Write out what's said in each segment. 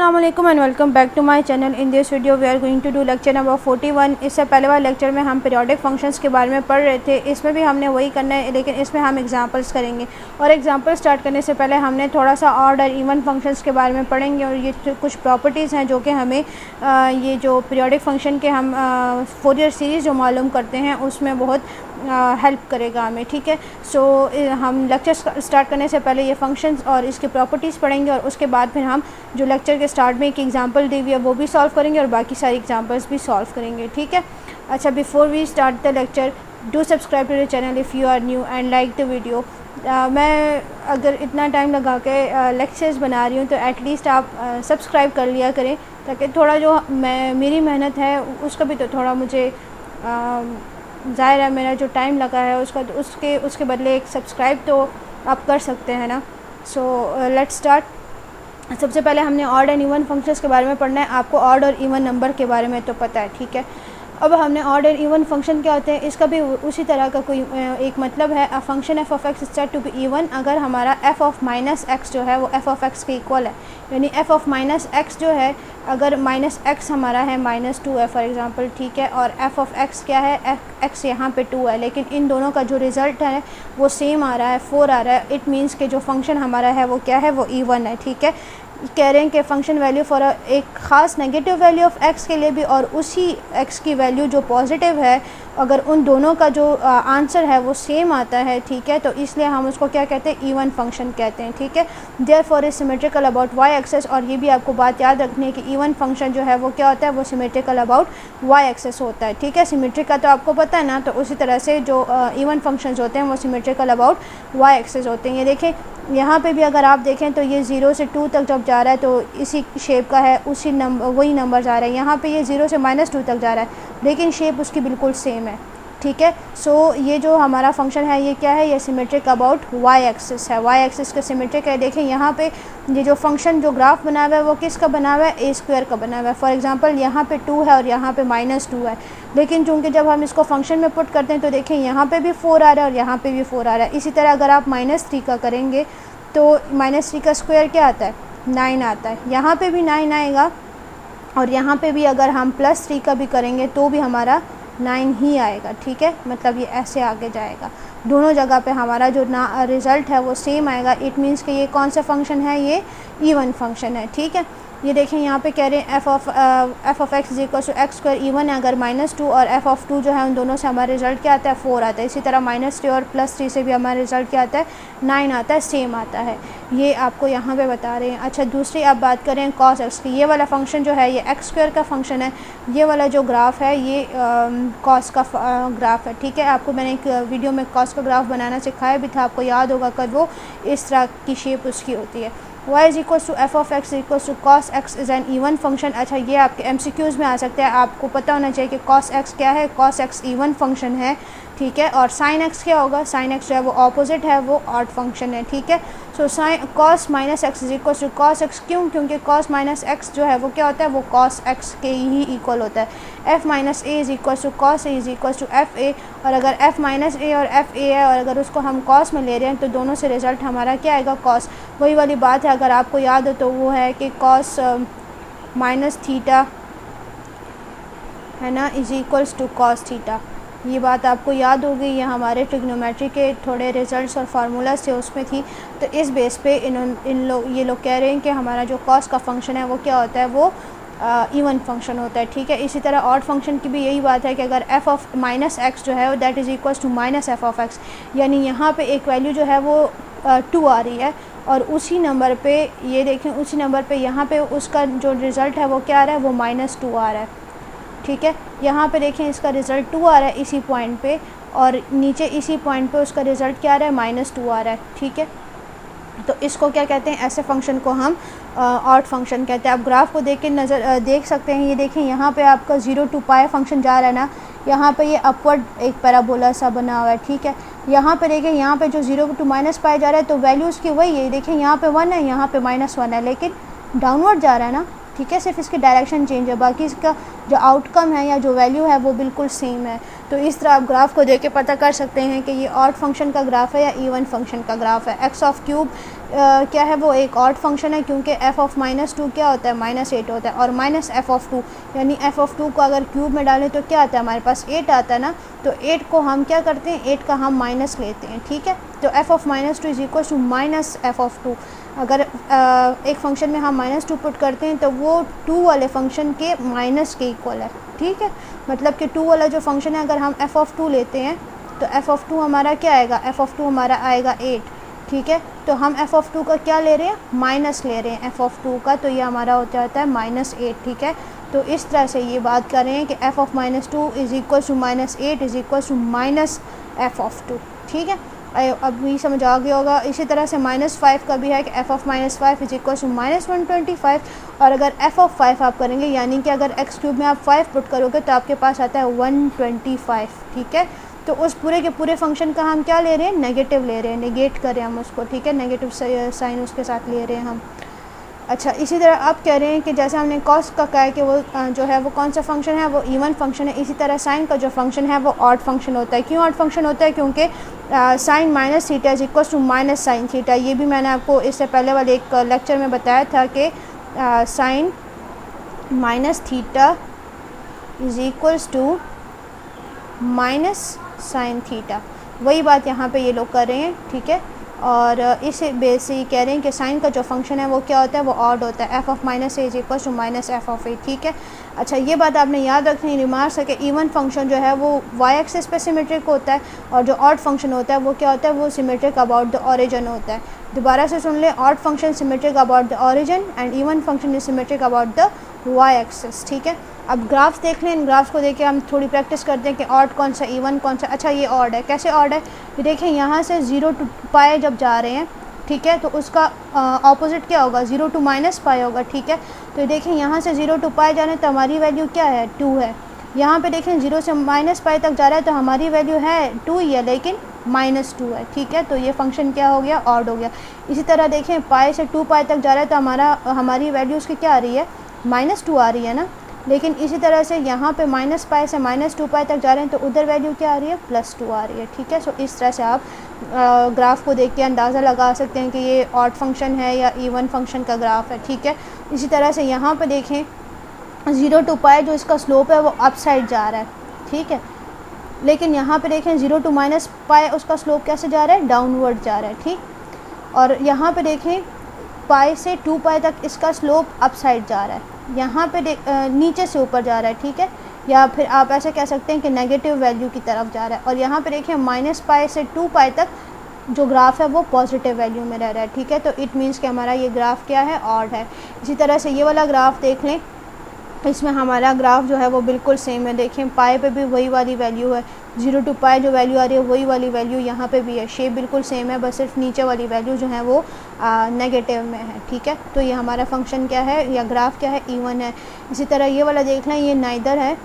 Assalamualaikum and welcome back to my channel. In this video we are going to do lecture number 41. इससे पहले वाले lecture में हम periodic functions के बारे में पढ़ रहे थे। इसमें भी हमने वही करना है, लेकिन इसमें हम एग्जांपल्स करेंगे। और एग्जांपल स्टार्ट करने से पहले हमने थोड़ा सा ऑड और इवन फंक्शंस के बारे में पढ़ेंगे और ये कुछ प्रॉपर्टीज़ हैं जो कि हमें ये जो पीरियोडिक फंक्शन के हम फोरियर सीरीज़ जो मालूम करते हैं उसमें बहुत हेल्प करेगा हमें। ठीक है, सो हम लेक्चर स्टार्ट करने से पहले ये फंक्शंस और इसके प्रॉपर्टीज़ पढ़ेंगे और उसके बाद फिर हम जो लेक्चर के स्टार्ट में एक एग्जांपल दी हुई है वो भी सॉल्व करेंगे और बाकी सारी एग्जांपल्स भी सॉल्व करेंगे। ठीक है, अच्छा, before we start the lecture do subscribe to the channel if you are new and like the video. मैं अगर इतना टाइम लगा के लेक्चर्स बना रही हूँ तो एटलीस्ट आप सब्सक्राइब कर लिया करें, ताकि थोड़ा जो मेरी मेहनत है उसका भी तो थोड़ा मुझे ज़ाहिर है मेरा जो टाइम लगा है उसका तो उसके बदले एक सब्सक्राइब तो आप कर सकते हैं ना। So let's start. सबसे पहले हमने ऑड एंड इवन फंक्शंस के बारे में पढ़ना है। आपको ऑड और इवन नंबर के बारे में तो पता है, ठीक है। अब हमने ऑड एंड इवन फंक्शन क्या होते हैं इसका भी उसी तरह का कोई एक मतलब है। A function F of x is said to be even अगर हमारा एफ ऑफ माइनस एक्स जो है वो एफ ऑफ एक्स के इक्वल है। यानी एफ ऑफ माइनस एक्स जो है, अगर माइनस एक्स हमारा है -2 है फॉर एग्जांपल, ठीक है, और एफ ऑफ एक्स क्या है, एक्स यहाँ पे 2 है, लेकिन इन दोनों का जो रिज़ल्ट है वो सेम आ रहा है, 4 आ रहा है। इट मीन्स कि जो फंक्शन हमारा है वो क्या है, वो इवन है। ठीक है, कह रहे हैं कि फंक्शन वैल्यू फॉर एक ख़ास नेगेटिव वैल्यू ऑफ एक्स के लिए भी और उसी एक्स की वैल्यू जो पॉजिटिव है, अगर उन दोनों का जो आंसर है वो सेम आता है, ठीक है, तो इसलिए हम उसको क्या कहते हैं, इवन फंक्शन कहते हैं। ठीक है, therefore is symmetrical about y axis. और ये भी आपको बात याद रखनी है कि इवन फंक्शन जो है वो क्या होता है, वो सिमेट्रिकल अबाउट वाई एक्सेस होता है। ठीक है, सिमेट्रिक का तो आपको पता है ना, तो उसी तरह से जो इवन फंक्शंस होते हैं वो सिमेट्रिकल अबाउट वाई एक्सेस होते हैं। ये देखें यहाँ पे भी अगर आप देखें तो ये 0 से 2 तक जब जा रहा है तो इसी शेप का है, उसी वही नंबर जा रहा है। यहाँ पे ये 0 से -2 तक जा रहा है, लेकिन शेप उसकी बिल्कुल सेम है। ठीक है, सो ये जो हमारा फंक्शन है ये क्या है, ये सिमेट्रिक अबाउट वाई एक्सिस है, वाई एक्सिस का सिमेट्रिक है। देखें यहाँ पे ये जो फंक्शन जो ग्राफ बना हुआ है वो किसका बना हुआ है, ए स्क्वायर का बना हुआ है। फॉर एग्जांपल यहाँ पे 2 है और यहाँ पे -2 है, लेकिन चूंकि जब हम इसको फंक्शन में पुट करते हैं तो देखें यहाँ पे भी 4 आ रहा है और यहाँ पे भी 4 आ रहा है। इसी तरह अगर आप -3 का करेंगे तो -3 का स्क्वायर क्या आता है, 9 आता है। यहाँ पे भी 9 आएगा और यहाँ पे भी अगर हम +3 का भी करेंगे तो भी हमारा 9 ही आएगा। ठीक है, मतलब ये ऐसे आगे जाएगा, दोनों जगह पे हमारा जो रिज़ल्ट है वो सेम आएगा। इट मीन्स कि ये कौन सा फंक्शन है, ये इवन फंक्शन है। ठीक है, ये देखें यहाँ पे कह रहे हैं f of x is equal to x square even है अगर -2 और एफ ऑफ 2 जो है उन दोनों से हमारा रिज़ल्ट क्या आता है, 4 आता है। इसी तरह -3 और +3 से भी हमारा रिज़ल्ट क्या आता है, 9 आता है, सेम आता है। ये आपको यहाँ पे बता रहे हैं। अच्छा, दूसरी आप बात करें कॉस एक्स की, ये वाला फंक्शन जो है ये एक्स स्क्वायर का फंक्शन है। ये वाला जो ग्राफ है ये कॉस का ग्राफ है। ठीक है, आपको मैंने एक वीडियो में कॉस का ग्राफ बनाना सिखाया भी था, आपको याद होगा कल, वो इस तरह की शेप उसकी होती है। y is equal to f of x equal to cos x is an even function. अच्छा, ये आपके MCQs में आ सकते हैं, आपको पता होना चाहिए कि कॉस एक्स क्या है, कॉस एक्स इवन फंक्शन है। ठीक है, और साइन एक्स क्या होगा, साइन एक्स जो है वो ऑपोजिट है, वो ऑड फंक्शन है। ठीक है, so sine cos minus x is equal to cos x, क्यों, क्योंकि कॉस माइनस एक्स जो है वो क्या होता है, वो कॉस एक्स के ही इक्वल होता है। F minus a is equal to cos a is equal to f a, और अगर एफ माइनस ए और एफ ए है और अगर उसको हम कॉस में ले रहे हैं तो दोनों से रिज़ल्ट हमारा क्या आएगा, कॉस। वही वाली बात है, अगर आपको याद हो तो वो है कि कॉस माइनस थीटा है ना is equals to cos theta. ये बात आपको याद होगी, ये हमारे ट्रिग्नोमेट्री के थोड़े रिजल्ट्स और फार्मूलाज थे उसमें थी। तो इस बेस पे ये लोग कह रहे हैं कि हमारा जो कॉस का फंक्शन है वो क्या होता है, वो इवन फंक्शन होता है। ठीक है, इसी तरह ऑड फंक्शन की भी यही बात है कि अगर एफ ऑफ माइनस एक्स जो है that is equal to minus f of x, यानी यहाँ पे एक वैल्यू जो है वो 2 आ रही है और उसी नंबर पे ये देखें, उसी नंबर पे यहाँ पे उसका जो रिज़ल्ट है वो क्या आ रहा है, वो -2 आ रहा है। ठीक है, यहाँ पे देखें इसका रिज़ल्ट 2 आ रहा है इसी पॉइंट पे, और नीचे इसी पॉइंट पे उसका रिज़ल्ट क्या आ रहा है, -2 आ रहा है। ठीक है, तो इसको क्या कहते हैं, ऐसे फंक्शन को हम ऑड फंक्शन कहते हैं। आप ग्राफ को देख के देख सकते हैं, ये देखें यहाँ पे आपका 0 to पाई फंक्शन जा रहा है ना, यहाँ पे ये अपवर्ड एक पैराबोला सा बना हुआ है। ठीक है, यहाँ पे देखें, यहाँ पे जो 0 to -पाई जा रहा है तो वैल्यू उसकी वही है। देखें यहाँ पे 1 है, यहाँ पे -1 है, लेकिन डाउनवर्ड जा रहा है ना। ठीक है, सिर्फ इसकी डायरेक्शन चेंज है, बाकी इसका जो आउटकम है या जो वैल्यू है वो बिल्कुल सेम है। तो इस तरह आप ग्राफ को देख के पता कर सकते हैं कि ये ऑड फंक्शन का ग्राफ है या इवन फंक्शन का ग्राफ है। एक्स ऑफ क्यूब क्या है, वो एक ऑड फंक्शन है क्योंकि एफ ऑफ -2 क्या होता है, -8 होता है, और माइनस एफ ऑफ 2 यानी एफ ऑफ 2 को अगर क्यूब में डालें तो क्या आता है, हमारे पास 8 आता है ना। तो 8 को हम क्या करते हैं, 8 का हम माइनस लेते हैं, ठीक है। तो f of -2 is equal to minus f of 2। अगर एक फंक्शन में हम -2 पुट करते हैं तो वो 2 वाले फंक्शन के माइनस के इक्वल है, ठीक है। मतलब कि 2 वाला जो फंक्शन है, अगर हम एफ ऑफ 2 लेते हैं तो एफ ऑफ 2 हमारा क्या आएगा, एफ ऑफ 2 हमारा आएगा 8, ठीक है। तो हम एफ ऑफ 2 का क्या ले रहे हैं, माइनस ले रहे हैं एफ ऑफ 2 का, तो ये हमारा हो जाता है -8, ठीक है। तो इस तरह से ये बात कर रहे हैं कि f of -2 is equal to -8 is equal to minus f of 2, ठीक है। अब भी समझ आ गया होगा। इसी तरह से -5 का भी है कि f of -5 is equal to -125, और अगर एफ ऑफ 5 आप करेंगे यानी कि अगर एक्स क्यूब में आप 5 पुट करोगे तो आपके पास आता है 125, ठीक है। तो उस पूरे के पूरे फंक्शन का हम क्या ले रहे हैं, नेगेटिव ले रहे हैं, नेगेट करें हम उसको, ठीक है, नेगेटिव साइन उसके साथ ले रहे हैं हम। अच्छा, इसी तरह आप कह रहे हैं कि जैसे हमने कॉस का कहा है कि वो जो है वो कौन सा फंक्शन है, वो इवन फंक्शन है। इसी तरह साइन का जो फंक्शन है वो ऑड फंक्शन होता है। क्यों ऑड फंक्शन होता है, क्योंकि sine minus theta is equal to minus sine theta. ये भी मैंने आपको इससे पहले वाले एक लेक्चर में बताया था कि sine minus theta is equals to minus sine theta. वही बात यहाँ पे ये लोग कर रहे हैं, ठीक है। और इस बेस से ये कह रहे हैं कि साइन का जो फंक्शन है वो क्या होता है, वो ऑड होता है, f of -a is equal to minus f of a, ठीक है। अच्छा, ये बात आपने याद रखनी, रिमार्क है कि इवन फंक्शन जो है वो वाई एक्सिस पे सिमेट्रिक होता है, और जो ऑड फंक्शन होता है वो क्या होता है, वो सिमेट्रिक अबाउट द ओरिजिन होता है। दोबारा से सुन लें, odd function symmetric about the origin and even function is symmetric about the y axis, ठीक है। अब ग्राफ्स देख लें, इन ग्राफ्स को देख के हम थोड़ी प्रैक्टिस करते हैं कि ऑड कौन सा, इवन कौन सा। अच्छा, ये ऑड है, कैसे ऑड है, ये देखें, यहाँ से 0 to पाई जब जा रहे हैं, ठीक है, तो उसका ऑपोजिट क्या होगा, 0 to -पाई होगा, ठीक है। तो देखें, यहाँ से 0 to पाई जा रहे हैं तो हमारी वैल्यू क्या है, 2 है। यहाँ पे देखें 0 से -पाई तक जा रहा है तो हमारी वैल्यू है 2 ही है, लेकिन -2 है, ठीक है। तो ये फंक्शन क्या हो गया, ऑड हो गया। इसी तरह देखें, पाई से 2 पाई तक जा रहा है तो हमारी वैल्यू उसकी क्या आ रही है, -2 आ रही है ना। लेकिन इसी तरह से यहाँ पे -पाई से -2 पाई तक जा रहे हैं तो उधर वैल्यू क्या आ रही है, +2 आ रही है, ठीक है। सो इस तरह से आप ग्राफ को देख के अंदाज़ा लगा सकते हैं कि ये ऑड फंक्शन है या इवन फंक्शन का ग्राफ है, ठीक है। इसी तरह से यहाँ पे देखें 0 to पाई जो इसका स्लोप है वो अप साइड जा रहा है, ठीक है। लेकिन यहाँ पे देखें 0 to -पाई उसका स्लोप कैसे जा रहा है, डाउनवर्ड जा रहा है, ठीक। और यहाँ पे देखें पाई से 2 पाई तक इसका स्लोप अप साइड जा रहा है, यहाँ पे नीचे से ऊपर जा रहा है, ठीक है। या फिर आप ऐसे कह सकते हैं कि नेगेटिव वैल्यू की तरफ जा रहा है। और यहाँ पे देखिए -पाई से 2 पाई तक जो ग्राफ है वो पॉजिटिव वैल्यू में रह रहा है, ठीक है। तो इट मीन्स कि हमारा ये ग्राफ क्या है, ऑड है। इसी तरह से ये वाला ग्राफ देख लें, इसमें हमारा ग्राफ जो है वो बिल्कुल सेम है। देखें, पाई पे भी वही वाली वैल्यू है, 0 to पाई जो वैल्यू आ रही है वही वाली वैल्यू यहाँ पे भी है, शेप बिल्कुल सेम है, बस सिर्फ नीचे वाली वैल्यू जो है वो नेगेटिव में है, ठीक है। तो ये हमारा फंक्शन क्या है या ग्राफ क्या है, इवन है। इसी तरह ये वाला देख लें, ये नाइदर है।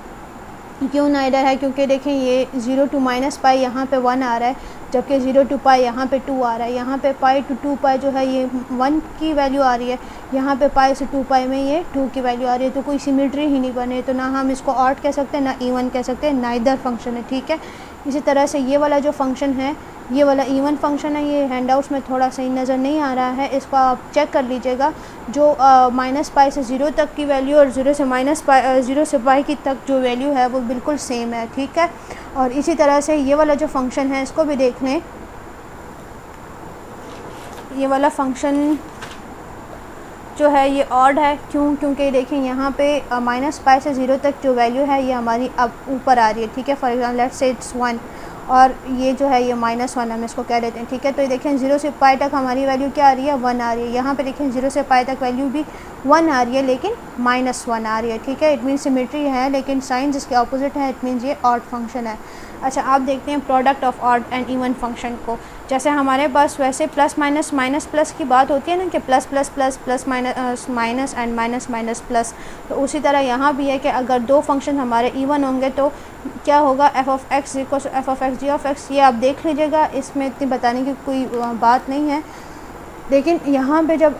क्यों नाइदर है, क्योंकि देखें ये 0 to -पाई यहाँ पे 1 आ रहा है, जबकि 0 to पाई यहाँ पे 2 आ रहा है। यहाँ पे पाई to 2 पाई जो है ये 1 की वैल्यू आ रही है, यहाँ पे पाई से 2 पाई में ये 2 की वैल्यू आ रही है। तो कोई सिमेट्री ही नहीं बने, तो ना हम इसको ऑड कह सकते हैं ना इवन कह सकते हैं, नाइदर फंक्शन है, ठीक है। इसी तरह से ये वाला जो फंक्शन है ये वाला इवन फंक्शन है। ये हैंडआउट्स में थोड़ा सही नज़र नहीं आ रहा है, इसको आप चेक कर लीजिएगा। जो -पाई से 0 तक की वैल्यू और 0 से पाई की तक जो वैल्यू है वो बिल्कुल सेम है, ठीक है। और इसी तरह से ये वाला जो फंक्शन है इसको भी देख लें, ये वाला फंक्शन जो है ये ऑड है। क्यों, क्योंकि देखें यहाँ पे -पाई से 0 तक जो वैल्यू है ये हमारी अब ऊपर आ रही है, ठीक है। For example let's say it's 1 और ये जो है ये -1 हम इसको कह देते हैं, ठीक है। तो ये देखें 0 से पाई तक हमारी वैल्यू क्या आ रही है, 1 आ रही है। यहाँ पे देखें 0 से पाई तक वैल्यू भी 1 आ रही है, लेकिन -1 आ रही है, ठीक है। इट मीन्स सिमेट्री है, लेकिन साइन जिसके ऑपोजिट है, इट मीन्स ये ऑड फंक्शन है। अच्छा, आप देखते हैं product of odd and even function को। जैसे हमारे पास वैसे प्लस माइनस माइनस प्लस की बात होती है ना कि plus plus plus plus minus minus and minus minus plus, तो उसी तरह यहाँ भी है कि अगर दो फंक्शन हमारे इवन होंगे तो क्या होगा, f of x equal to f of x g of x. ये आप देख लीजिएगा, इसमें इतनी बताने की कोई बात नहीं है। लेकिन यहाँ पे जब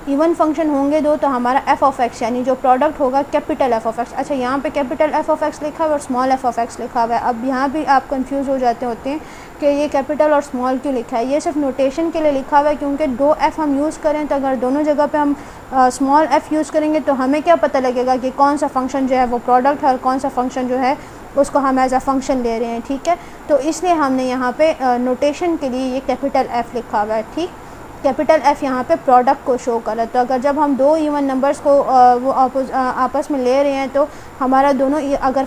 इवन फंक्शन होंगे दो तो हमारा एफ ऑफ एक्स यानी जो प्रोडक्ट होगा कैपिटल एफ ऑफ एक्स। अच्छा, यहाँ पे कैपिटल एफ ऑफ एक्स लिखा हुआ है और स्मॉल एफ ऑफ एक्स लिखा हुआ है। अब यहाँ भी आप कंफ्यूज हो जाते होते हैं कि ये कैपिटल और स्मॉल क्यों लिखा है। ये सिर्फ नोटेशन के लिए लिखा हुआ है, क्योंकि दो एफ़ हम यूज़ करें तो अगर दोनों जगह पे हम स्मॉल एफ़ यूज़ करेंगे तो हमें क्या पता लगेगा कि कौन सा फंक्शन जो है वो प्रोडक्ट है और कौन सा फंक्शन जो है उसको हम एज अ फंक्शन ले रहे हैं। ठीक है, तो इसलिए हमने यहाँ पे नोटेशन के लिए ये कैपिटल एफ़ लिखा हुआ है। ठीक, कैपिटल एफ़ यहाँ पे प्रोडक्ट को शो कर रहा है। तो अगर जब हम दो इवन नंबर्स को वो आपस में ले रहे हैं तो हमारा दोनों अगर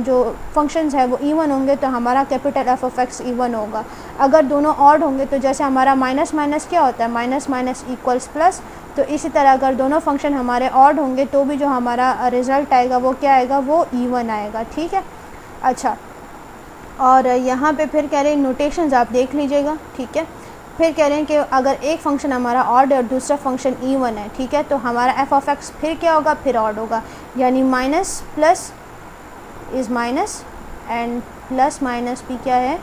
जो फंक्शंस है वो इवन होंगे तो हमारा capital F of X even होगा। अगर दोनों ऑड होंगे तो जैसे हमारा माइनस माइनस क्या होता है, माइनस माइनस इक्वल्स प्लस, तो इसी तरह अगर दोनों फंक्शन हमारे ऑड होंगे तो भी जो हमारा रिज़ल्ट आएगा वो क्या आएगा, वो इवन आएगा। ठीक है, अच्छा, और यहाँ पे फिर कह रहे हैं नोटेशंस आप देख लीजिएगा। ठीक है, फिर कह रहे हैं कि अगर एक फंक्शन हमारा ऑड है और दूसरा फंक्शन इवन है, ठीक है, तो हमारा एफ ऑफ एक्स फिर क्या होगा, फिर ऑड होगा। यानी minus plus is minus and plus minus भी क्या है,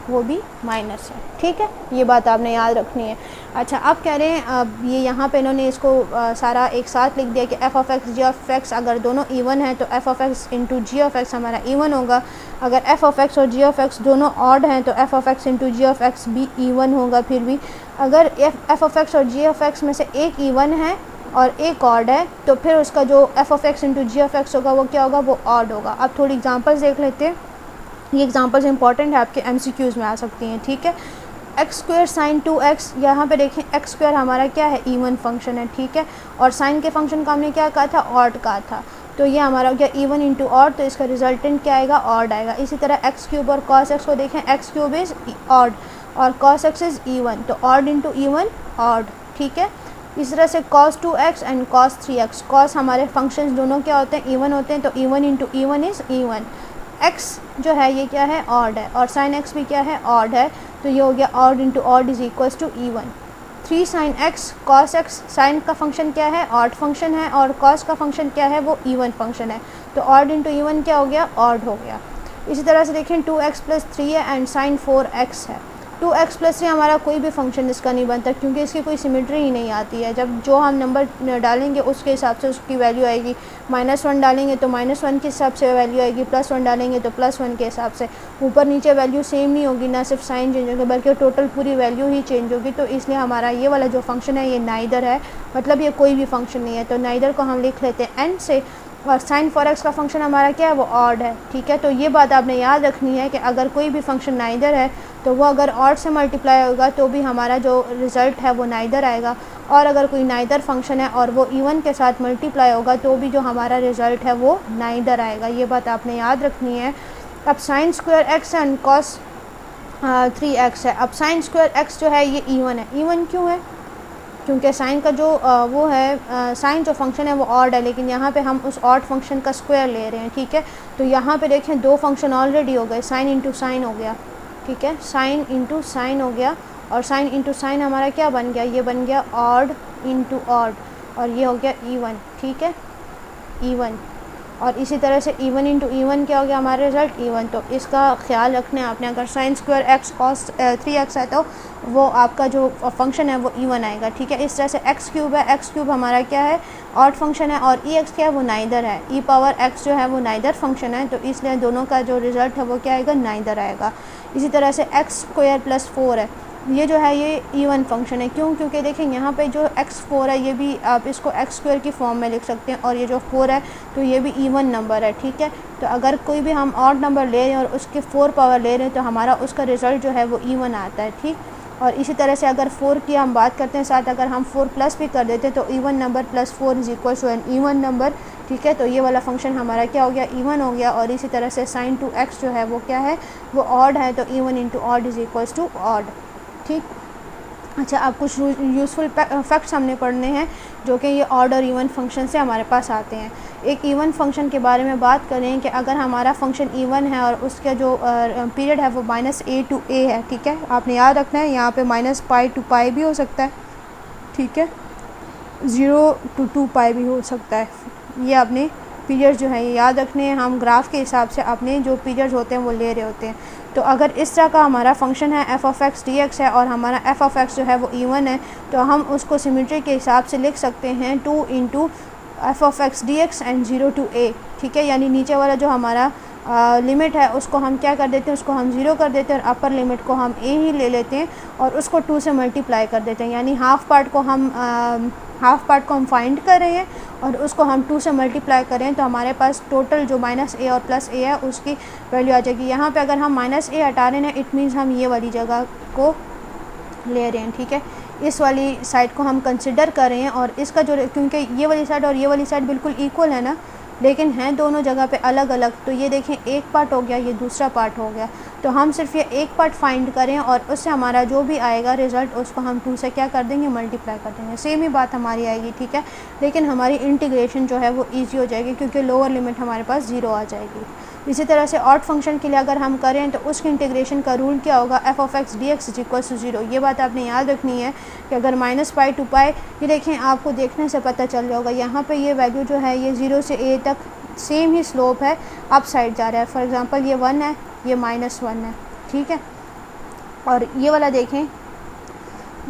वो भी माइनस है। ठीक है, ये बात आपने याद रखनी है। अच्छा, अब कह रहे हैं अब ये यहाँ पे इन्होंने इसको सारा एक साथ लिख दिया कि f of x g of x अगर दोनों इवन है तो f of x into g of x हमारा इवन होगा। अगर एफ ऑफ एक्स और जी ऑफ एक्स दोनों ऑड हैं तो f of x into g of x भी इवन होगा। फिर भी अगर एफ ऑफ एक्स और जी ऑफ एक्स में से एक इवन है और एक ऑड है तो फिर उसका जो f of x into g of x होगा वो क्या होगा, वो ऑड होगा। अब थोड़ी एग्जांपल्स देख लेते हैं। ये एग्जांपल्स इंपॉर्टेंट है, आपके एमसीक्यूज़ में आ सकती हैं। ठीक है, एक्स स्क्वायर साइन 2x, यहाँ पे देखें एक्स स्क्वायर हमारा क्या है, इवन फंक्शन है। ठीक है, और साइन के फंक्शन का हमने क्या कहा था, ऑड कहा था, तो ये हमारा हो गया इवन इंटू ऑड, तो इसका रिजल्टेंट क्या आएगा, ऑड आएगा। इसी तरह एक्स क्यूब और कॉस एक्स को देखें, एक्स क्यूब इज़ ऑड और कॉस एक्स इज़ इवन, तो ऑड इंटू इवन ऑड। ठीक है, इस तरह से cos 2x and cos 3x, cos हमारे फंक्शंस दोनों क्या होते हैं, इवन होते हैं, तो even into even is even. x जो है ये क्या है, ऑड है, और sin x भी क्या है, ऑड है, तो ये हो गया odd into odd is equals to even. 3 sin x cos x, sin का फंक्शन क्या है, ऑड फंक्शन है, और cos का फंक्शन क्या है, वो इवन फंक्शन है, तो ऑड इंटू इवन क्या हो गया, ऑड हो गया। इसी तरह से देखें 2x प्लस 3 है एंड sin 4x है। 2x प्लस 3 हमारा कोई भी फंक्शन इसका नहीं बनता क्योंकि इसकी कोई सिमेट्री ही नहीं आती है। जब जो हम नंबर डालेंगे उसके हिसाब से उसकी वैल्यू आएगी। -1 डालेंगे तो -1 के हिसाब से वैल्यू आएगी, +1 डालेंगे तो +1 के हिसाब से। ऊपर नीचे वैल्यू सेम नहीं होगी, ना सिर्फ साइन चेंज होगा बल्कि टोटल पूरी वैल्यू ही चेंज होगी। तो इसलिए हमारा ये वाला जो फंक्शन है ये नाइदर है, मतलब ये कोई भी फंक्शन नहीं है, तो नाइदर को हम लिख लेते हैं एंड से। और sin 4x का फंक्शन हमारा क्या है, वो ऑड है। ठीक है, तो ये बात आपने याद रखनी है कि अगर कोई भी फंक्शन नाइदर है तो वो अगर ऑड से मल्टीप्लाई होगा तो भी हमारा जो रिज़ल्ट है वो नाइदर आएगा, और अगर कोई नाइदर फंक्शन है और वो इवन के साथ मल्टीप्लाई होगा तो भी जो हमारा रिज़ल्ट है वो नाइदर आएगा। ये बात आपने याद रखनी है। अब sin square x and cos 3x है। अब sin स्क्वायर x जो है ये इवन है। इवन क्यों है, क्योंकि साइन का जो वो है, साइन जो फंक्शन है वो ऑड है, लेकिन यहाँ पे हम उस ऑड फंक्शन का स्क्वायर ले रहे हैं। ठीक है, तो यहाँ पे देखें दो फंक्शन ऑलरेडी हो गए, साइन इंटू साइन हो गया। ठीक है, साइन इंटू साइन हो गया, और साइन इंटू साइन हमारा क्या बन गया, ये बन गया ऑड इंटू ऑड, और ये हो गया इवन। ठीक है, इवन, और इसी तरह से इवन इंटू इवन क्या हो गया हमारा रिज़ल्ट, इवन। तो इसका ख्याल रखना है आपने, अगर sin square x cos 3x है तो वो आपका जो फंक्शन है वो इवन आएगा। ठीक है, इस तरह से x क्यूब है, x क्यूब हमारा क्या है, ऑड फंक्शन है, और ex क्या है, वो नाइदर है। e पावर x जो है वो नाइदर फंक्शन है, तो इसलिए दोनों का जो रिज़ल्ट है वो क्या आएगा, नाइदर आएगा। इसी तरह से x स्क्वायर प्लस 4 है, ये जो है ये इवन फंक्शन है। क्यों, क्योंकि देखें यहाँ पे जो x4 है ये भी आप इसको x स्क्वायर की फॉर्म में लिख सकते हैं, और ये जो 4 है तो ये भी इवन नंबर है। ठीक है, तो अगर कोई भी हम ऑड नंबर ले रहे हैं और उसके 4 पावर ले रहे हैं तो हमारा उसका रिज़ल्ट जो है वो इवन आता है। ठीक, और इसी तरह से अगर 4 की हम बात करते हैं साथ, अगर हम 4 प्लस भी कर देते हैं तो even number plus 4 is equal to an even number. ठीक है, तो ये वाला फंक्शन हमारा क्या हो गया, इवन हो गया। और इसी तरह से sin 2x जो है वो क्या है, वो ऑड है, तो even into odd is equals to odd. ठीक, अच्छा, अब कुछ यूज़फुल फैक्ट्स हमने पढ़ने हैं जो कि ये ऑड और इवन फंक्शन से हमारे पास आते हैं। एक इवन फंक्शन के बारे में बात करें कि अगर हमारा फंक्शन इवन है और उसका जो पीरियड है वो -a to a है। ठीक है, आपने याद रखना है, यहाँ पे -π to π भी हो सकता है। ठीक है, 0 to 2π भी हो सकता है। ये आपने पीरियड जो है ये याद रखने हैं। हम ग्राफ के हिसाब से अपने जो पीरियड्स होते हैं वो ले रहे होते हैं। तो अगर इस तरह का हमारा फंक्शन है f of x D x है और हमारा एफ ऑफ एक्स जो है वो इवन है, तो हम उसको सिमेट्री के हिसाब से लिख सकते हैं 2 into F of x D X and 0 to A, ठीक है। यानी नीचे वाला जो हमारा लिमिट है उसको हम क्या कर देते हैं, उसको हम 0 कर देते हैं और अपर लिमिट को हम ए ही ले लेते हैं और उसको 2 से मल्टीप्लाई कर देते हैं। यानी हाफ़ पार्ट को हम फाइंड कर रहे हैं और उसको हम 2 से मल्टीप्लाई करें तो हमारे पास टोटल जो माइनस ए और प्लस ए है उसकी वैल्यू आ जाएगी। यहाँ पे अगर हम माइनस ए हटा रहे हैं इट मीन्स हम ये वाली जगह को ले रहे हैं, ठीक है। इस वाली साइड को हम कंसिडर कर रहे हैं और इसका जो, क्योंकि ये वाली साइड और ये वाली साइड बिल्कुल इक्वल है ना, लेकिन हैं दोनों जगह पे अलग अलग, तो ये देखें एक पार्ट हो गया, ये दूसरा पार्ट हो गया। तो हम सिर्फ ये एक पार्ट फाइंड करें और उससे हमारा जो भी आएगा रिज़ल्ट उसको हम 2 से क्या कर देंगे, मल्टीप्लाई कर देंगे। सेम ही बात हमारी आएगी, ठीक है। लेकिन हमारी इंटीग्रेशन जो है वो ईजी हो जाएगी क्योंकि लोअर लिमिट हमारे पास 0 आ जाएगी। इसी तरह से ऑड फंक्शन के लिए अगर हम करें तो उसकी इंटीग्रेशन का रूल क्या होगा, f of x D x is equal to 0। ये बात आपने याद रखनी है कि अगर माइनस पाई टू पाई, ये देखें आपको देखने से पता चल जाएगा यहाँ पे ये वैल्यू जो है ये 0 से a तक सेम ही स्लोप है, अप साइड जा रहा है। फॉर एग्ज़ाम्पल ये 1 है, ये -1 है, ठीक है। और ये वाला देखें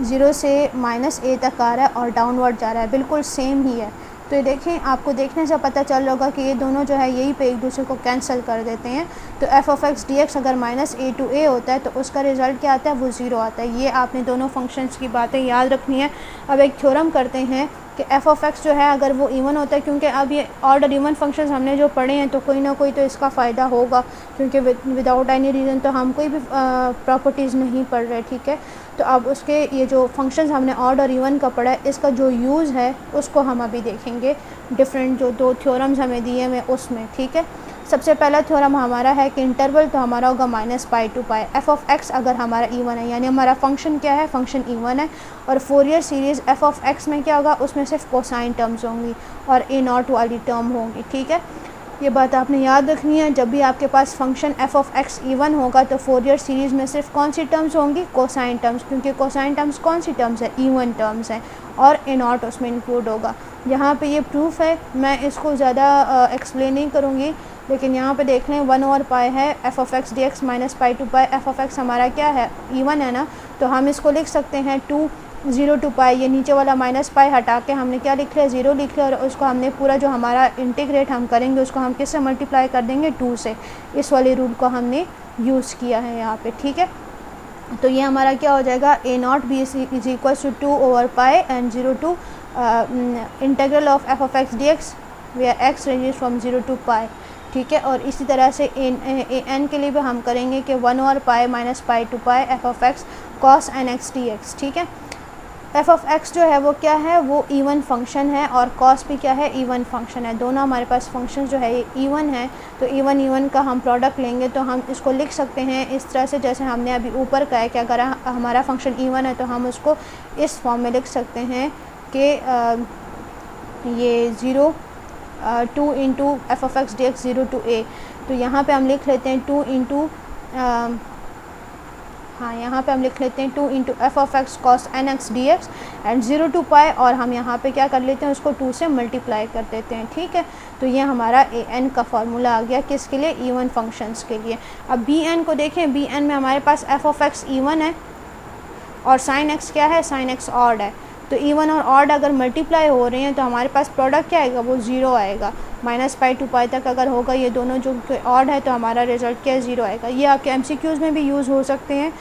0 से -a तक आ रहा है और डाउनवर्ड जा रहा है, बिल्कुल सेम ही है। तो ये देखें आपको देखने से पता चल रहा होगा कि ये दोनों जो है यही पे एक दूसरे को कैंसिल कर देते हैं। तो f of x D x अगर -a to a होता है तो उसका रिज़ल्ट क्या आता है, वो 0 आता है। ये आपने दोनों फंक्शंस की बातें याद रखनी है। अब एक थ्योरम करते हैं कि एफ ऑफ एक्स जो है अगर वो इवन होता है, क्योंकि अब ये ऑड और इवन फंक्शंस हमने जो पढ़े हैं तो कोई ना कोई तो इसका फ़ायदा होगा, क्योंकि विदाउट एनी रीज़न तो हम कोई भी प्रॉपर्टीज़ नहीं पढ़ रहे, ठीक है। तो अब उसके ये जो फंक्शंस हमने ऑड और इवन का पढ़ा है, इसका जो यूज़ है उसको हम अभी देखेंगे डिफरेंट जो 2 थ्योरम्स हमें दिए हुए उसमें, ठीक है। सबसे पहला थ्योरम हमारा है कि इंटरवल तो हमारा होगा -pi to pi. F of x अगर हमारा इवन है, यानी हमारा फंक्शन क्या है, फंक्शन इवन है, और Fourier series F of x में क्या होगा, उसमें सिर्फ कोसाइन टर्म्स होंगी और ए नॉट वाली टर्म होंगी, ठीक है। ये बात आपने याद रखनी है। जब भी आपके पास function F of X even होगा तो फोरियर सीरीज़ में सिर्फ कौन सी टर्म्स होंगी, कोसाइन टर्म्स, क्योंकि कोसाइन टर्म्स कौन सी टर्म्स है, इवन टर्म्स हैं, और ए नॉट उसमें इंक्लूड होगा। यहाँ पे ये प्रूफ है, मैं इसको ज़्यादा एक्सप्लेन नहीं करूँगी, लेकिन यहाँ पे देख लें 1/पाई है f of x D x -पाई to pi. F of x हमारा क्या है, इवन है ना, तो हम इसको लिख सकते हैं 2 0 टू पाई। ये नीचे वाला -पाई हटा के हमने क्या लिख लिया, 0 लिख लिया, और उसको हमने पूरा जो हमारा इंटीग्रेट हम करेंगे उसको हम किससे मल्टीप्लाई कर देंगे, 2 से। इस वाले रूल को हमने यूज़ किया है यहाँ पे, ठीक है। तो ये हमारा क्या हो जाएगा, A naught B is equal to 2/पाई and 0 to integral of F of x D X where X ranges from 0 to pi, ठीक है। और इसी तरह से एन के लिए भी हम करेंगे कि 1/पाई -pi to pi F of X cos N X D X, ठीक है। एफ ऑफ एक्स जो है वो क्या है, वो इवन फंक्शन है, और कॉस भी क्या है, इवन फंक्शन है। दोनों हमारे पास फंक्शन जो है ये इवन है, तो इवन का हम प्रोडक्ट लेंगे तो हम इसको लिख सकते हैं इस तरह से, जैसे हमने अभी ऊपर कहा है कि अगर हमारा फंक्शन इवन है तो हम उसको इस फॉर्म में लिख सकते हैं कि ये 2 into F of x D x 0 to a। तो यहाँ पे हम लिख लेते हैं 2 इंटू यहाँ पे हम लिख लेते हैं 2 into F of X cos N X D X and 0 to pi, और हम यहाँ पे क्या कर लेते हैं, उसको 2 से मल्टीप्लाई कर देते हैं, ठीक है। तो ये हमारा ए एन का फार्मूला आ गया, किसके लिए, इवन फंक्शंस के लिए। अब बी एन को देखें, बी एन में हमारे पास एफ ऑफ एक्स इवन है और साइन एक्स क्या है, साइन एक्स ऑड है। तो इवन और ऑड अगर मल्टीप्लाई हो रहे हैं तो हमारे पास प्रोडक्ट क्या आएगा, वो 0 आएगा। -पाई टू पाई तक अगर होगा ये दोनों जो ऑड है तो हमारा रिजल्ट क्या है, 0 आएगा। ये आपके एमसीक्यूज़ में भी यूज़ हो सकते हैं।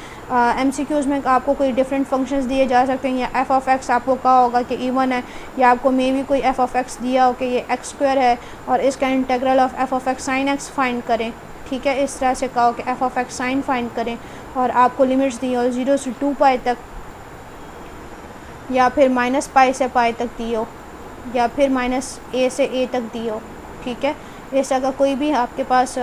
एमसीक्यूज़ में आपको कोई डिफरेंट फंक्शंस दिए जा सकते हैं, या एफ ऑफ एक्स आपको कहा होगा कि इवन है, या आपको मे भी कोई एफ ऑफ एक्स दिया हो कि ये एक्स स्क्वायर है और इसका integral of F of x sine x find करें, ठीक है। इस तरह से कहा हो कि f of x sine find करें और आपको लिमिट्स दी हो 0 से 2 पाई तक, या फिर -पाई से पाई तक दी हो, या फिर -a से a तक दी हो, ठीक है। इस तरह का कोई भी आपके पास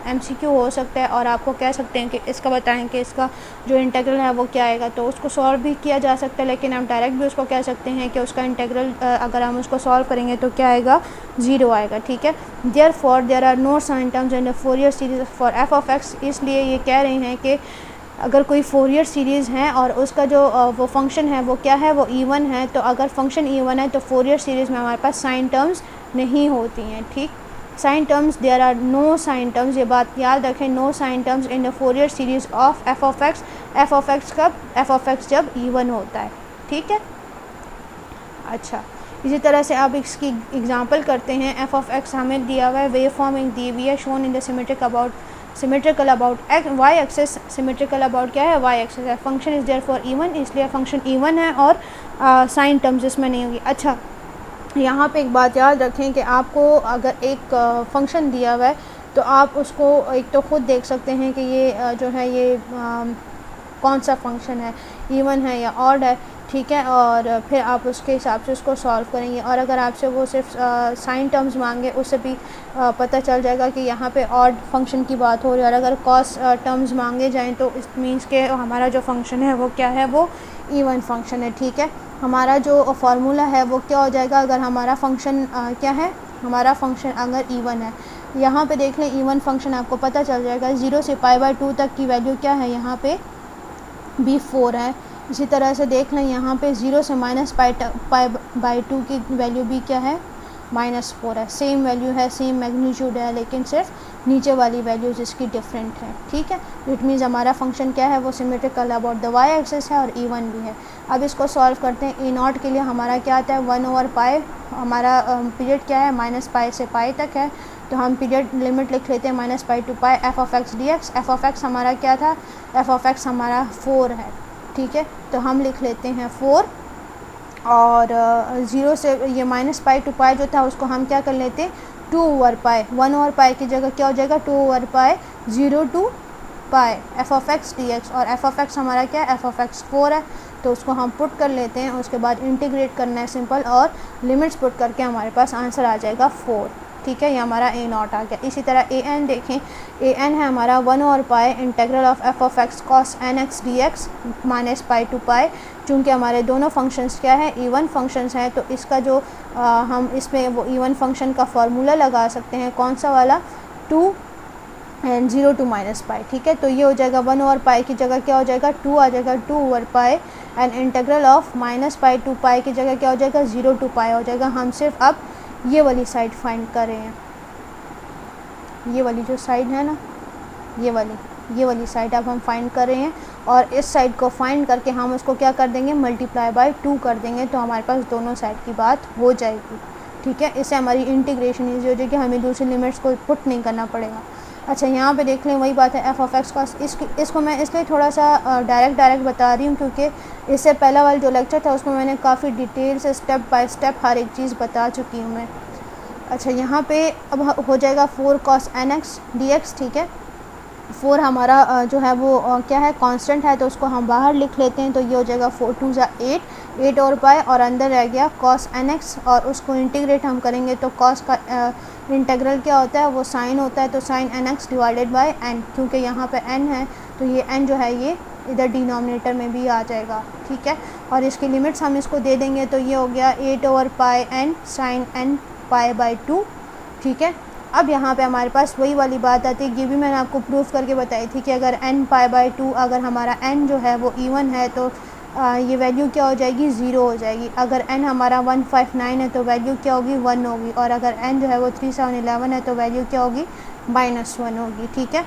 MCQ हो सकता है और आपको कह सकते हैं कि इसका बताएं कि इसका जो इंटीग्रल है वो क्या आएगा, तो उसको सॉल्व भी किया जा सकता है, लेकिन हम डायरेक्ट भी उसको कह सकते हैं कि उसका इंटीग्रल अगर हम उसको सॉल्व करेंगे तो क्या आएगा, 0 आएगा, ठीक है। Therefore there are no sine terms in the Fourier series for f of x. इसलिए ये कह रहे हैं कि अगर कोई फोरियर सीरीज़ है और उसका जो वो फंक्शन है वो क्या है, वो इवन है, तो अगर फंक्शन इवन है तो फोरियर सीरीज़ में हमारे पास साइन टर्म्स नहीं होती हैं, ठीक। Sine terms, there are no sine terms, ये बात याद रखें, no sine terms in the Fourier series of F of x. F of x कब? एफ ऑफ एक्स जब इवन होता है, ठीक है। अच्छा, इसी तरह से अब इसकी एग्जांपल करते हैं। एफ ऑफ एक्स हमें दिया हुआ है, वेव फॉर्म एक दी हुई है, shown in the symmetrical about x y axis, symmetrical about क्या है? वाई एक्सेस है। Function is therefore even, इसलिए फंक्शन इवन है और साइन टर्म्स इसमें नहीं होगी। अच्छा, यहाँ पे एक बात याद रखें कि आपको अगर एक फंक्शन दिया हुआ है तो आप उसको एक तो ख़ुद देख सकते हैं कि ये जो है ये कौन सा फंक्शन है, इवन है या ऑड है, ठीक है, और फिर आप उसके हिसाब से उसको सॉल्व करेंगे। और अगर आपसे वो सिर्फ साइन टर्म्स मांगे, उससे भी पता चल जाएगा कि यहाँ पे ऑड फंक्शन की बात हो रही है। और अगर कॉस टर्म्स मांगे जाएं तो इस मीन्स के हमारा जो फंक्शन है वो क्या है? वो इवन फंक्शन है, ठीक है। हमारा जो फार्मूला है वो क्या हो जाएगा अगर हमारा फंक्शन क्या है? हमारा फंक्शन अगर इवन है, यहाँ पे देख लें इवन फंक्शन आपको पता चल जाएगा। 0 से π/2 तक की वैल्यू क्या है? यहाँ पे भी 4 है। इसी तरह से देख लें यहाँ पे 0 से -π/2 की वैल्यू भी क्या है? -4 है। सेम वैल्यू है, सेम मैग्नीट्यूड है, लेकिन सिर्फ नीचे वाली वैल्यू जिसकी डिफरेंट है, ठीक है। इट मीन्स हमारा फंक्शन क्या है? वो symmetrical about the y axis है और इवन भी है। अब इसको सॉल्व करते हैं। a0 के लिए हमारा क्या आता है? 1/π। हमारा पीरियड क्या है? -π से π तक है, तो हम पीरियड लिमिट लिख लेते हैं -π to π F of x D X. F of x हमारा क्या था? एफ ऑफ एक्स हमारा 4 है, ठीक है। तो हम लिख लेते हैं 4 और 0 से ये -π to π जो था उसको हम क्या कर लेते हैं? 2/π। 1/π की जगह क्या हो जाएगा? 2/π 0 to π F of x D X. और एफ ऑफ एक्स हमारा क्या है? एफ ऑफ एक्स 4 है, तो उसको हम पुट कर लेते हैं। उसके बाद इंटीग्रेट करना है सिंपल, और लिमिट्स पुट करके हमारे पास आंसर आ जाएगा 4, ठीक है। ये हमारा a0 आ गया। इसी तरह an देखें, an है हमारा 1/π integral of F of X cos N X D X -π to π। चूँकि हमारे दोनों फंक्शंस क्या है? इवन फंक्शंस हैं, तो इसका जो हम इसमें वो इवन फंक्शन का फार्मूला लगा सकते हैं। कौन सा वाला? 2 एंड 0 to -π, ठीक है। तो ये हो जाएगा 1/π की जगह क्या हो जाएगा? 2 आ जाएगा, 2/π एंड इंटीग्रल ऑफ -π to π की जगह क्या हो जाएगा? 0 to π हो जाएगा। हम सिर्फ अब ये वाली साइड फाइंड कर रहे हैं, ये वाली जो साइड है ना, ये वाली साइड अब हम फाइंड कर रहे हैं। और इस साइड को फाइंड करके हम उसको क्या कर देंगे? मल्टीप्लाई बाय 2 कर देंगे, तो हमारे पास दोनों साइड की बात हो जाएगी, ठीक है। इससे हमारी इंटीग्रेशन ईजी हो जाएगी, हमें दूसरी लिमिट्स को पुट नहीं करना पड़ेगा। अच्छा, यहाँ पे देख लें वही बात है, एफ ऑफ एक्स का इसको मैं इसलिए थोड़ा सा डायरेक्ट बता रही हूँ क्योंकि इससे पहला वाला जो लेक्चर था उसमें मैंने काफ़ी डिटेल से स्टेप बाय स्टेप हर एक चीज़ बता चुकी हूँ मैं। अच्छा, यहाँ पे अब हो जाएगा 4 cos nx dx, ठीक है। 4 हमारा जो है वो क्या है? कांस्टेंट है, तो उसको हम बाहर लिख लेते हैं। तो ये हो जाएगा 4 2 8 और पाई, और अंदर रह गया cos nx, और उसको इंटीग्रेट हम करेंगे तो cos का इंटीग्रल क्या होता है? वो साइन होता है, तो sine nx divided by n। क्योंकि यहाँ पे n है तो ये n जो है ये इधर डिनोमिनेटर में भी आ जाएगा, ठीक है। और इसकी लिमिट्स हम इसको दे देंगे, तो ये हो गया 8/π n sin n π/2, ठीक है। अब यहाँ पे हमारे पास वही वाली बात आती है, ये भी मैंने आपको प्रूफ करके बताई थी कि अगर n π/2 अगर हमारा n जो है वो इवन है तो ये वैल्यू क्या हो जाएगी? 0 हो जाएगी। अगर n हमारा 159 है तो वैल्यू क्या होगी? 1 होगी। और अगर n जो है वो 3711 है तो वैल्यू क्या होगी? -1 होगी, ठीक है।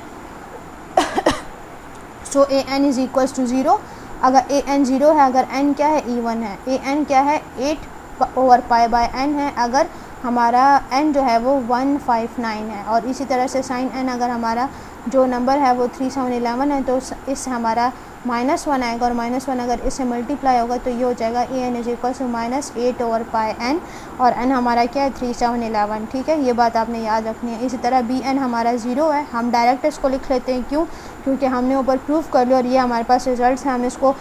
सो an इज़ इक्वल्स टू 0। अगर an 0 है, अगर n क्या है? इवन है। an क्या है? 8/π/n है अगर हमारा n जो है वो 159 है। और इसी तरह से साइन n अगर हमारा जो नंबर है वो 3711 है तो इससे हमारा -1 आएगा, और -1 अगर इससे मल्टीप्लाई होगा तो ये हो जाएगा an is equal to -8/πn, और n हमारा क्या है? 3711, ठीक है। ये बात आपने याद रखनी है। इसी तरह bn हमारा 0 है, हम डायरेक्ट इसको लिख लेते हैं। क्यों? क्योंकि हमने ऊपर प्रूफ कर लिया और ये हमारे पास रिजल्ट्स हैं। हम इसको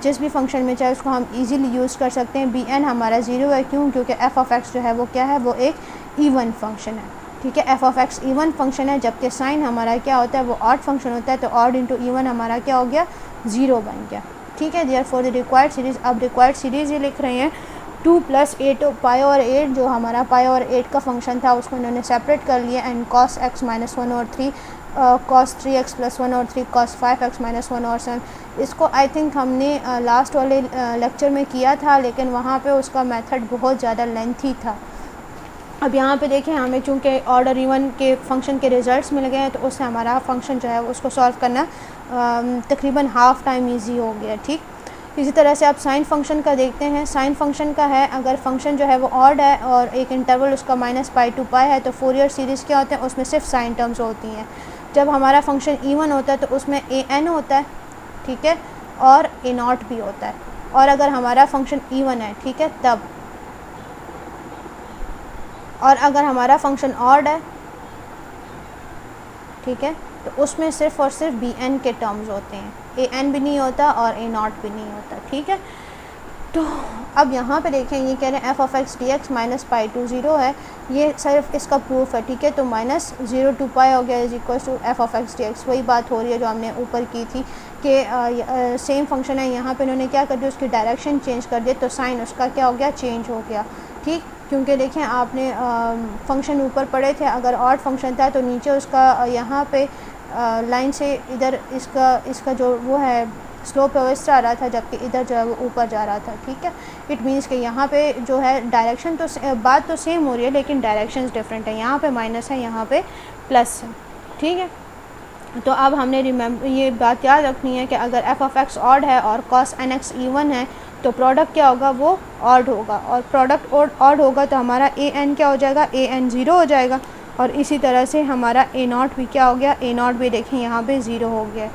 जिस भी फंक्शन में चाहे उसको हम इजीली यूज़ कर सकते हैं। bn हमारा 0 है, क्यों? क्योंकि f ऑफ x जो है वो क्या है? वो एक इवन फंक्शन है, ठीक है। f of x even function है, जबकि साइन हमारा क्या होता है? वो ऑड फंक्शन होता है। तो ऑड इंटू इवन हमारा क्या हो गया? 0 बन गया, ठीक है। Therefore the required series, अब रिक्वायर्ड सीरीज़ ये लिख रहे हैं 2 + 8π/8 जो हमारा π/8 का फंक्शन था उसको इन्होंने सेपरेट कर लिया। And cos x - 1/3 cos 3x + 1/3 cos 5x - 1/7। इसको आई थिंक हमने लास्ट वाले लेक्चर में किया था, लेकिन वहाँ पे उसका मेथड बहुत ज़्यादा लेंथी था, अब यहाँ पे देखें हमें चूँकि ऑर्डर इवन के फंक्शन के रिज़ल्ट्स मिल गए हैं, तो उससे हमारा फंक्शन जो है उसको सॉल्व करना तकरीबन हाफ़ टाइम ईजी हो गया। ठीक, इसी तरह से आप साइन फंक्शन का देखते हैं। साइन फंक्शन का है, अगर फंक्शन जो है वो ऑड है और एक इंटरवल उसका -π to π है, तो फोरियर सीरीज़ क्या होते हैं, उसमें सिर्फ साइन टर्म्स होती हैं। जब हमारा फंक्शन इवन होता है तो उसमें an होता है, ठीक है, और a0 भी होता है। और अगर हमारा फंक्शन इवन है, ठीक है, तब, और अगर हमारा फंक्शन ऑड है, ठीक है, तो उसमें सिर्फ और सिर्फ bn के टर्म्स होते हैं, an भी नहीं होता और a0 भी नहीं होता। ठीक है, तो अब यहाँ पे देखें ये कह रहे हैं f(x) dx -π to 0 है, ये सिर्फ इसका प्रूफ है। ठीक है, तो -0 to π हो गया is equal to f(x) dx। वही बात हो रही है जो हमने ऊपर की थी कि सेम फंक्शन है, यहाँ पे उन्होंने क्या कर दिया, उसकी डायरेक्शन चेंज कर दिया, तो साइन उसका क्या हो गया, चेंज हो गया। ठीक, क्योंकि देखें आपने फंक्शन ऊपर पढ़े थे, अगर ऑड फंक्शन था तो नीचे उसका यहाँ पे लाइन से इधर इसका जो वो है स्लोप है वो इस तरह आ रहा था, जबकि इधर जो है वो ऊपर जा रहा था। ठीक है, इट मीन्स कि यहाँ पे जो है डायरेक्शन तो बात तो सेम हो रही है, लेकिन डायरेक्शंस डिफरेंट है, यहाँ पे माइनस है, यहाँ पे प्लस है। ठीक है, तो अब हमने ये बात याद रखनी है कि अगर f(x) ऑड है और cos nx इवन है, तो प्रोडक्ट क्या होगा, वो ऑड होगा, और प्रोडक्ट ऑड होगा तो हमारा an क्या हो जाएगा, an 0 हो जाएगा। और इसी तरह से हमारा a0 भी क्या हो गया, a0 भी देखें यहाँ पे 0 हो गया।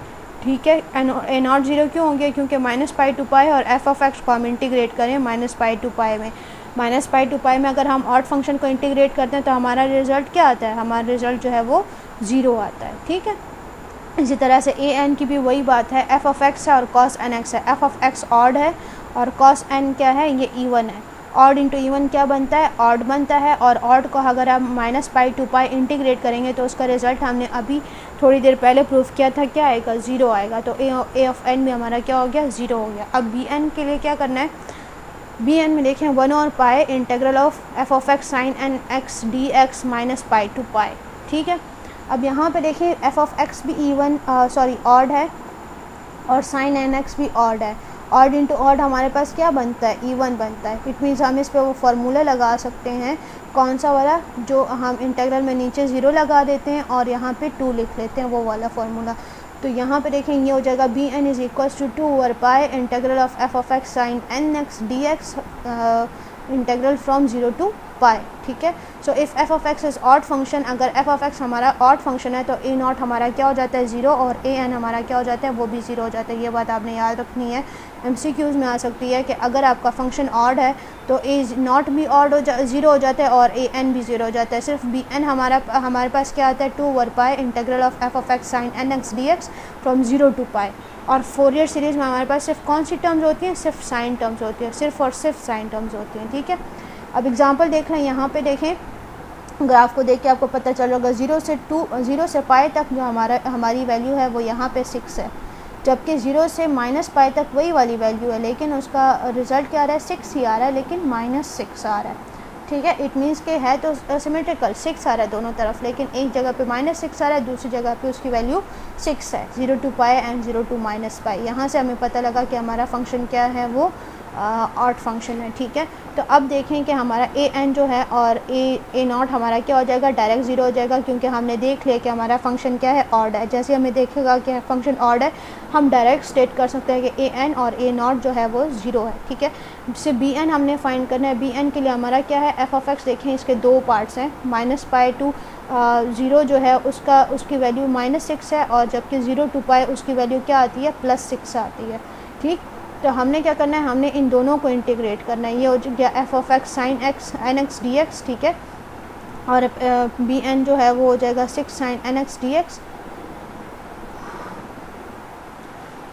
ठीक है, a0 0 क्यों हो गया, क्योंकि -π to π और f(x) को हम इंटीग्रेट करें -π to π में, -π to π में अगर हम ऑड फंक्शन को इंटीग्रेट करते हैं तो हमारा रिज़ल्ट क्या आता है, हमारा रिज़ल्ट जो है वो 0 आता है। ठीक है, इसी तरह से an की भी वही बात है, f(x) है और cos nx है, f(x) ऑड है और cos n क्या है, ये इवन है। ऑड इंटू इवन क्या बनता है, ऑड बनता है, और ऑड को अगर आप -π to π इंटीग्रेट करेंगे तो उसका रिज़ल्ट हमने अभी थोड़ी देर पहले प्रूफ किया था, क्या आएगा, 0 आएगा। तो a ऑफ n भी हमारा क्या हो गया, 0 हो गया। अब bn के लिए क्या करना है, bn में देखें 1/π integral of f(x) sin nx dx -π to π। ठीक है, अब यहाँ पे देखें f(x) भी इवन ऑड है और sin nx भी ऑड है। ऑड इंटू ऑड हमारे पास क्या बनता है, इवन बनता है। इट मीन्स हम इस पे वो फार्मूला लगा सकते हैं, कौन सा वाला, जो हम इंटीग्रल में नीचे 0 लगा देते हैं और यहाँ पे 2 लिख लेते हैं, वो वाला फार्मूला। तो यहाँ पे देखें ये हो जाएगा bn is equal to 2/π integral of f(x) sin nx dx integral from 0 to π। ठीक है, so if f(x) is odd function, अगर f(x) हमारा ऑड फंक्शन है तो a0 हमारा क्या हो जाता है, 0, और an हमारा क्या हो जाता है, वो भी 0 हो जाता है। ये बात आपने याद रखनी है, MCQs में आ सकती है कि अगर आपका फंक्शन ऑड है तो a0 भी ऑड हो 0 हो जाता है और an भी 0 हो जाता है। सिर्फ bn हमारे पास क्या आता है, 2/π integral of f(x) sin nx dx from 0 to π। और फोरियर सीरीज़ में हमारे पास सिर्फ कौन सी टर्म्स होती हैं, सिर्फ साइन टर्म्स होती है, सिर्फ और सिर्फ साइन टर्म्स होती हैं। ठीक है, अब एग्जांपल देख रहे हैं, यहाँ पे देखें ग्राफ को देख के आपको पता चल होगा 0 से π तक जो हमारी वैल्यू है वो यहाँ पे 6 है, जबकि 0 से -π तक वही वाली वैल्यू है, लेकिन उसका रिज़ल्ट क्या आ रहा है, 6 ही आ रहा है, लेकिन -6 आ रहा है। ठीक है, इट मीन्स के है तो सिमेट्रिकल 6 आ रहा है दोनों तरफ, लेकिन एक जगह पे -6 आ रहा है, दूसरी जगह पे उसकी वैल्यू 6 है, 0 to π एंड 0 to -π। यहाँ से हमें पता लगा कि हमारा फंक्शन क्या है, वो ऑड फंक्शन है। ठीक है, तो अब देखें कि हमारा an जो है और a0 हमारा क्या हो जाएगा, डायरेक्ट 0 हो जाएगा, क्योंकि हमने देख लिया कि हमारा फंक्शन क्या है, ऑड है। जैसे हमें देखेगा कि फंक्शन ऑड है, हम डायरेक्ट स्टेट कर सकते हैं कि an और a0 जो है वो 0 है। ठीक है, जिससे bn हमने फाइंड करना है। bn के लिए हमारा क्या है, f(x) देखें इसके 2 पार्ट्स हैं, -π to 0 जो है उसकी वैल्यू -6 है, और जबकि 0 to π उसकी वैल्यू क्या आती है, +6 आती है। ठीक, तो हमने क्या करना है, हमने इन दोनों को इंटीग्रेट करना है। ये हो गया f(x) sin nx dx। ठीक है, और bn जो है वो हो जाएगा 6 sin nx dx।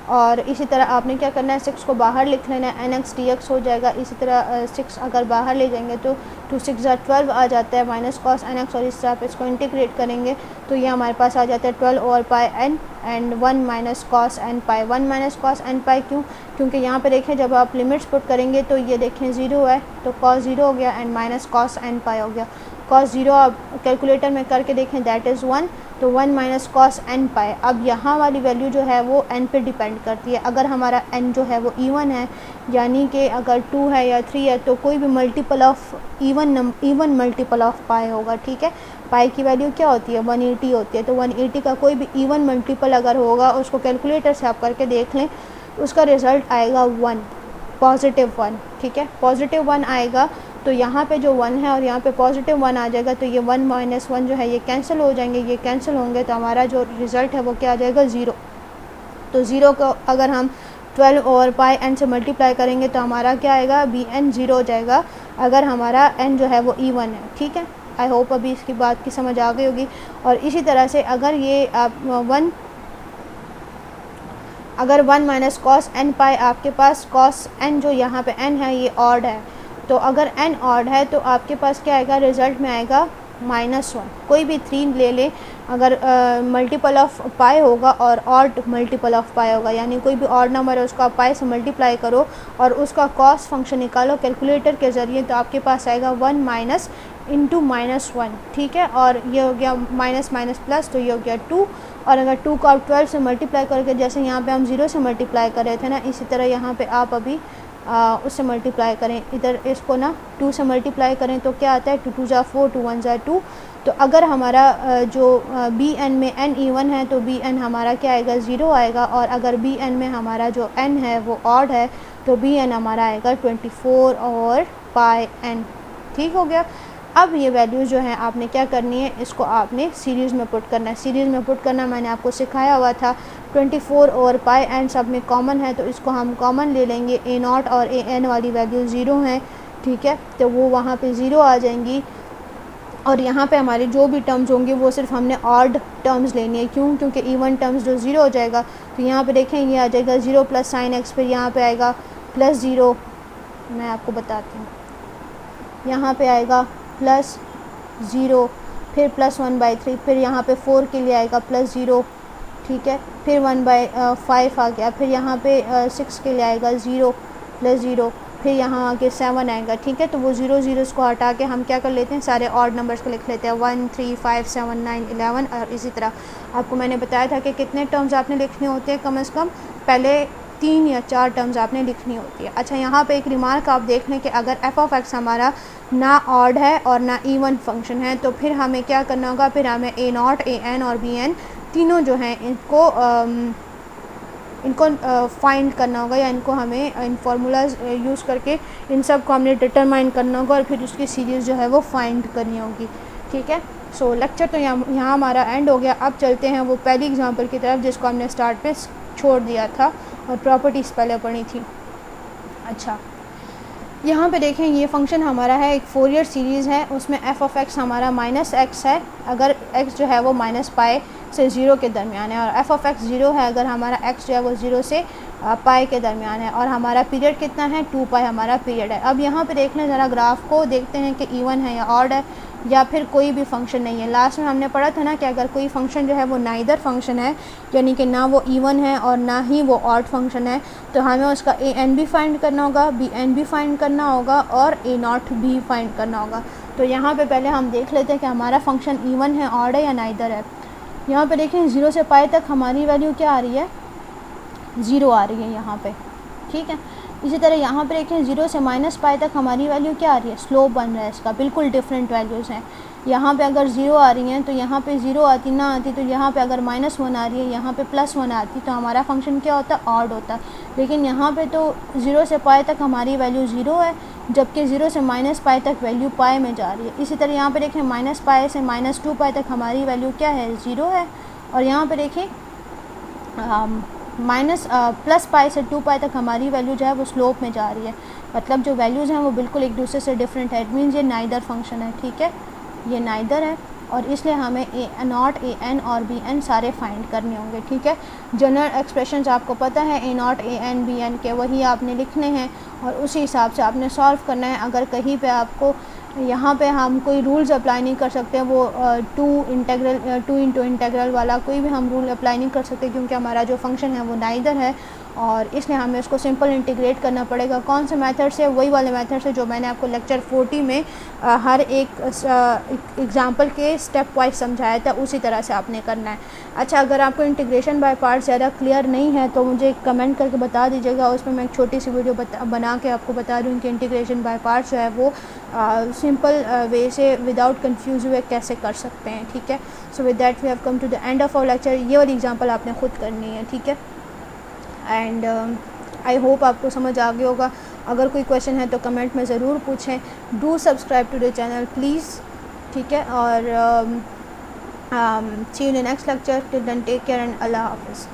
और इसी तरह आपने क्या करना है, 6 को बाहर लिख लेना है, nx dx हो जाएगा। इसी तरह 6 अगर बाहर ले जाएंगे तो 2 6 12 आ जाता है, माइनस cos nx, और इस तरह आप इसको इंटीग्रेट करेंगे तो ये हमारे पास आ जाता है 12/π n and 1 - cos nπ। 1 - cos nπ क्यों, क्योंकि यहाँ पे देखें जब आप लिमिट्स पुट करेंगे तो ये देखें 0 है तो cos 0 हो गया एंड -cos nπ हो गया। कॉस 0 आप कैलकुलेटर में करके देखें, दैट इज़ 1, तो 1 माइनस कॉस n पाई। अब यहाँ वाली वैल्यू जो है वो n पे डिपेंड करती है। अगर हमारा n जो है वो इवन है, यानी कि अगर 2 है या 3 है, तो कोई भी multiple of even multiple of pi होगा, ठीक है। पाई की वैल्यू क्या होती है, 180 होती है, तो 180 का कोई भी इवन मल्टीपल अगर होगा, उसको कैलकुलेटर से आप करके देख लें, उसका रिज़ल्ट आएगा 1, पॉजिटिव 1, ठीक है, पॉजिटिव 1 आएगा। तो यहाँ पे जो 1 है और यहाँ पे पॉजिटिव 1 आ जाएगा, तो ये 1 माइनस 1 जो है ये कैंसिल हो जाएंगे, ये कैंसिल होंगे, तो हमारा जो रिज़ल्ट है वो क्या आ जाएगा, 0। तो 0 को अगर हम 12 ओवर पाई n से मल्टीप्लाई करेंगे तो हमारा क्या आएगा, बी एन 0 हो जाएगा, अगर हमारा n जो है वो इवन है, ठीक है। आई होप अभी इसकी बात की समझ आ गई होगी। और इसी तरह से अगर ये आप 1 माइनस कॉस n पाई, आपके पास कॉस n जो यहाँ पे n है ये ऑड है, तो अगर n ऑड है तो आपके पास क्या आएगा, रिज़ल्ट में आएगा -1। कोई भी 3 ले लें, अगर मल्टीपल ऑफ पाई होगा और ऑड मल्टीपल ऑफ पाई होगा, यानी कोई भी ऑड नंबर है उसको आप पाई से मल्टीप्लाई करो और उसका कॉस फंक्शन निकालो कैलकुलेटर के ज़रिए, तो आपके पास आएगा 1 माइनस इंटू -1, ठीक है। और ये हो गया माइनस माइनस प्लस, तो ये हो गया 2। और अगर 2 को आप 12 से मल्टीप्लाई करके, जैसे यहाँ पे हम 0 से मल्टीप्लाई कर रहे थे ना, इसी तरह यहाँ पे आप अभी उससे मल्टीप्लाई करें, इधर इसको ना 2 से मल्टीप्लाई करें तो क्या आता है, 2 2 ज़ा 4, 2 1 ज़ा 2। तो अगर हमारा जो बी एन में n इवन है तो बी एन हमारा क्या आएगा, 0 आएगा, और अगर बी एन में हमारा जो n है वो ऑड है तो बी एन हमारा आएगा 24 और पाई n, ठीक हो गया। अब ये वैल्यूज़ जो हैं आपने क्या करनी है, इसको आपने सीरीज़ में पुट करना है। सीरीज़ में पुट करना मैंने आपको सिखाया हुआ था। 24 और पाई n सब में कॉमन है, तो इसको हम कॉमन ले लेंगे। a0 और an वाली वैल्यू 0 हैं, ठीक है, तो वो वहाँ पे 0 आ जाएंगी। और यहाँ पे हमारी जो भी टर्म्स होंगे वो सिर्फ हमने ऑड टर्म्स लेनी है, क्यों, क्योंकि इवन टर्म्स जो 0 हो जाएगा, तो यहाँ पे देखें ये आ जाएगा 0 प्लस साइन x, फिर यहाँ पे आएगा +0, मैं आपको बताती हूँ, यहाँ पे आएगा +0, फिर +1/3, फिर यहाँ पे 4 के लिए आएगा +0, ठीक है, फिर 1/5 आ गया, फिर यहाँ पे 6 के लिए आएगा 0 +0, फिर यहाँ आके 7 आएगा, ठीक है। तो वो 0 0 को हटा के हम क्या कर लेते हैं, सारे ऑड नंबर्स को लिख लेते हैं, 1 3 5 7 9 11। और इसी तरह आपको मैंने बताया था कि कितने टर्म्स आपने लिखने होते हैं, कम से कम पहले 3 या 4 टर्म्स आपने लिखनी होती है। अच्छा, यहाँ पे एक रिमार्क आप देख लें कि अगर f(x) हमारा ना ऑड है और ना इवन फंक्शन है, तो फिर हमें क्या करना होगा, फिर हमें a0, an और bn तीनों जो हैं इनको फाइंड करना होगा, या इनको हमें इन फार्मूलाज यूज़ करके इन सब को हमने डिटरमाइन करना होगा और फिर उसकी सीरीज़ जो है वो फाइंड करनी होगी, ठीक है। सो लेक्चर तो यहाँ हमारा एंड हो गया। अब चलते हैं वो पहली एग्जांपल की तरफ जिसको हमने स्टार्ट पे छोड़ दिया था और प्रॉपर्टीज़ पहले पढ़ी थी। अच्छा, यहाँ पे देखें ये फंक्शन हमारा है, एक फोरियर सीरीज़ है, उसमें f(x) हमारा -x है, अगर x जो है वो -पाई से 0 के दरमियान है, और f(x) 0 है अगर हमारा x जो है वो 0 से पाई के दरमियान है, और हमारा पीरियड कितना है, 2 पाई हमारा पीरियड है। अब यहाँ पे देख लें ज़रा ग्राफ को, देखते हैं कि इवन है या ऑड है या फिर कोई भी फंक्शन नहीं है। लास्ट में हमने पढ़ा था ना कि अगर कोई फंक्शन जो है वो नाइदर फंक्शन है, यानी कि ना वो इवन है और ना ही वो ऑड फंक्शन है, तो हमें उसका an भी फाइंड करना होगा, bn भी फाइंड करना होगा और a0 भी फाइंड करना होगा। तो यहाँ पे पहले हम देख लेते हैं कि हमारा फंक्शन इवन है, ऑड है या नाइदर है। यहाँ पे देखें 0 से पाई तक हमारी वैल्यू क्या आ रही है, 0 आ रही है यहाँ पे, ठीक है। इसी तरह यहाँ पे देखें 0 से -पाई तक हमारी वैल्यू क्या आ रही है, स्लोप बन रहा है इसका, बिल्कुल डिफरेंट वैल्यूज़ हैं। यहाँ पे अगर 0 आ रही हैं तो यहाँ पे 0 आती ना आती, तो यहाँ पे अगर -1 आ रही है, यहाँ पे +1 आती, तो हमारा फंक्शन क्या होता, ऑड होता। लेकिन यहाँ पे तो 0 से पाई तक हमारी वैल्यू 0 है, जबकि 0 से -पाई तक वैल्यू पाई में जा रही है। इसी तरह यहाँ पे देखें -पाई से -2 पाई तक हमारी वैल्यू क्या है, 0 है, और यहाँ पे देखें +पाई से 2 पाई तक हमारी वैल्यू जो है वो स्लोप में जा रही है। मतलब जो वैल्यूज़ हैं वो बिल्कुल एक दूसरे से डिफरेंट है। इट मीन्स ये नाइदर फंक्शन है, ठीक है, ये नाइदर है, और इसलिए हमें a0, an और bn सारे फाइंड करने होंगे, ठीक है। जनरल एक्सप्रेशंस आपको पता है, a0, an, bn के, वही आपने लिखने हैं और उसी हिसाब से आपने सॉल्व करना है। अगर कहीं पे आपको यहाँ पे हम कोई रूल्स अप्लाई नहीं कर सकते, वो 2 इंटू इंटीग्रल वाला कोई भी हम रूल अप्लाई नहीं कर सकते, क्योंकि हमारा जो फंक्शन है वो नाइदर है और इसलिए हमें उसको सिंपल इंटीग्रेट करना पड़ेगा। कौन से मेथड से? वही वाले मेथड से जो मैंने आपको लेक्चर 40 में हर एक एग्ज़ाम्पल के स्टेप वाइज समझाया था, उसी तरह से आपने करना है। अच्छा, अगर आपको इंटीग्रेशन बाय पार्ट ज़्यादा क्लियर नहीं है तो मुझे कमेंट करके बता दीजिएगा, उसमें मैं एक छोटी सी वीडियो बना के आपको बता दूँ कि इंटीग्रेशन बाय पार्ट जो है वो सिंपल वे से विदाउट कंफ्यूज हुए कैसे कर सकते हैं। ठीक है, so with that we have come to the end of our lecture. ये वाली एग्जांपल आपने खुद करनी है। ठीक है, एंड आई होप आपको समझ आ गया होगा। अगर कोई क्वेश्चन है तो कमेंट में ज़रूर पूछें। Do subscribe to the channel please. ठीक है, और see you in the next lecture. Till then take care and अल्लाह हाफ़िज़।